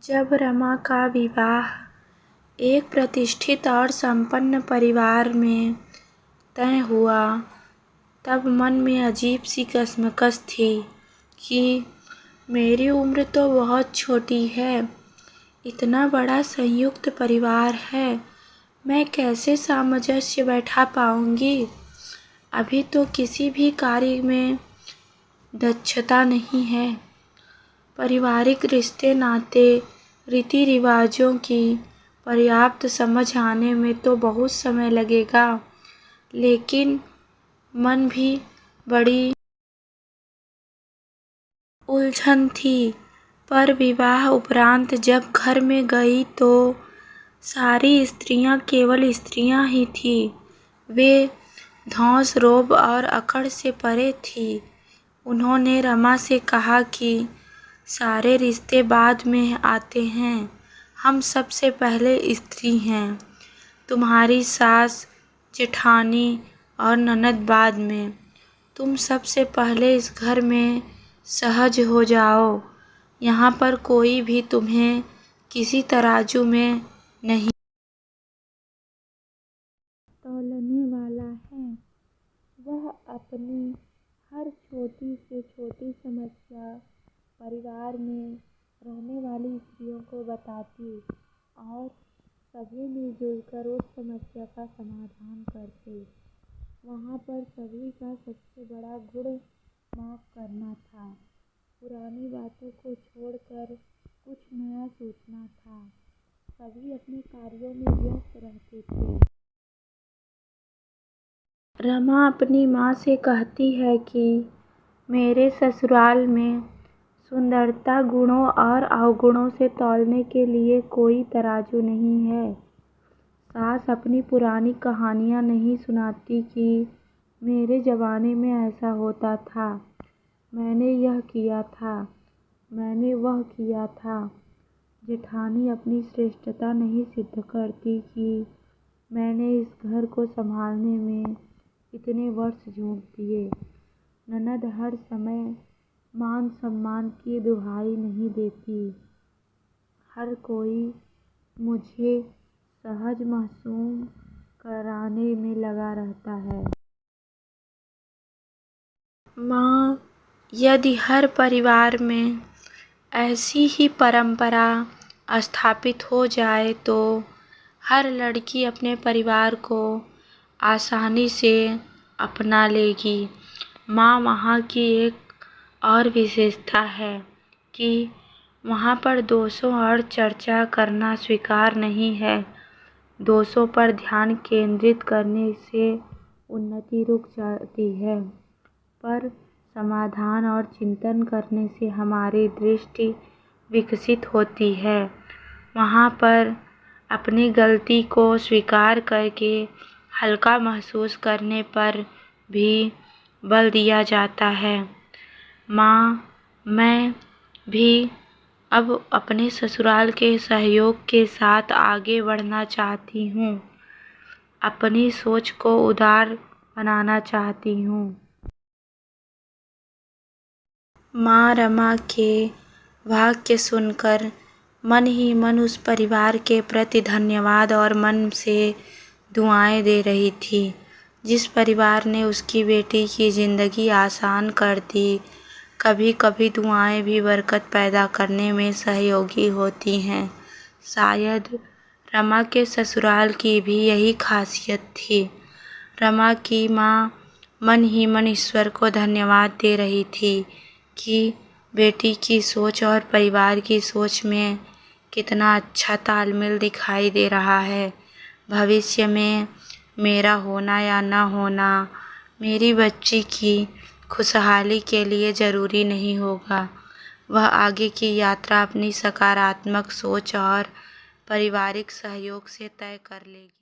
जब रमा का विवाह एक प्रतिष्ठित और संपन्न परिवार में तय हुआ, तब मन में अजीब सी कशमकश थी कि मेरी उम्र तो बहुत छोटी है, इतना बड़ा संयुक्त परिवार है, मैं कैसे सामंजस्य बैठा पाऊंगी। अभी तो किसी भी कार्य में दक्षता नहीं है। पारिवारिक रिश्ते नाते रीति रिवाजों की पर्याप्त समझ आने में तो बहुत समय लगेगा, लेकिन मन भी बड़ी उलझन थी। पर विवाह उपरांत जब घर में गई तो सारी स्त्रियां केवल स्त्रियां ही थी। वे धौंस रोब और अकड़ से परे थी। उन्होंने रमा से कहा कि सारे रिश्ते बाद में आते हैं, हम सबसे पहले स्त्री हैं। तुम्हारी सास, जेठानी और ननद बाद में। तुम सबसे पहले इस घर में सहज हो जाओ। यहाँ पर कोई भी तुम्हें किसी तराजू में नहीं तौलने वाला है। वह अपनी हर छोटी से छोटी समस्या परिवार में रहने वाली स्त्रियों को बताती और सभी मिलजुल कर उस समस्या का समाधान करते। वहाँ पर सभी का सबसे बड़ा गुण माफ करना था। पुरानी बातों को छोड़कर कुछ नया सोचना था। सभी अपने कार्यों में व्यस्त रहते थे। रमा अपनी माँ से कहती है कि मेरे ससुराल में सुंदरता गुणों और अवगुणों से तौलने के लिए कोई तराजू नहीं है। सास अपनी पुरानी कहानियाँ नहीं सुनाती कि मेरे ज़माने में ऐसा होता था, मैंने यह किया था, मैंने वह किया था। जेठानी अपनी श्रेष्ठता नहीं सिद्ध करती कि मैंने इस घर को संभालने में इतने वर्ष झोंक दिए। ननद हर समय मान सम्मान की दुहाई नहीं देती। हर कोई मुझे सहज महसूस कराने में लगा रहता है। माँ, यदि हर परिवार में ऐसी ही परंपरा स्थापित हो जाए तो हर लड़की अपने परिवार को आसानी से अपना लेगी। माँ, वहाँ की एक और विशेषता है कि वहाँ पर दोषों और चर्चा करना स्वीकार नहीं है। दोषों पर ध्यान केंद्रित करने से उन्नति रुक जाती है, पर समाधान और चिंतन करने से हमारी दृष्टि विकसित होती है। वहाँ पर अपनी गलती को स्वीकार करके हल्का महसूस करने पर भी बल दिया जाता है। माँ, मैं भी अब अपने ससुराल के सहयोग के साथ आगे बढ़ना चाहती हूँ। अपनी सोच को उदार बनाना चाहती हूँ। माँ रमा के वाक्य सुनकर मन ही मन उस परिवार के प्रति धन्यवाद और मन से दुआएं दे रही थी। जिस परिवार ने उसकी बेटी की ज़िंदगी आसान कर दी। कभी कभी दुआएं भी बरकत पैदा करने में सहयोगी होती हैं। शायद रमा के ससुराल की भी यही खासियत थी। रमा की माँ मन ही मन ईश्वर को धन्यवाद दे रही थी कि बेटी की सोच और परिवार की सोच में कितना अच्छा तालमेल दिखाई दे रहा है। भविष्य में मेरा होना या ना होना मेरी बच्ची की खुशहाली के लिए ज़रूरी नहीं होगा। वह आगे की यात्रा अपनी सकारात्मक सोच और पारिवारिक सहयोग से तय कर लेगी।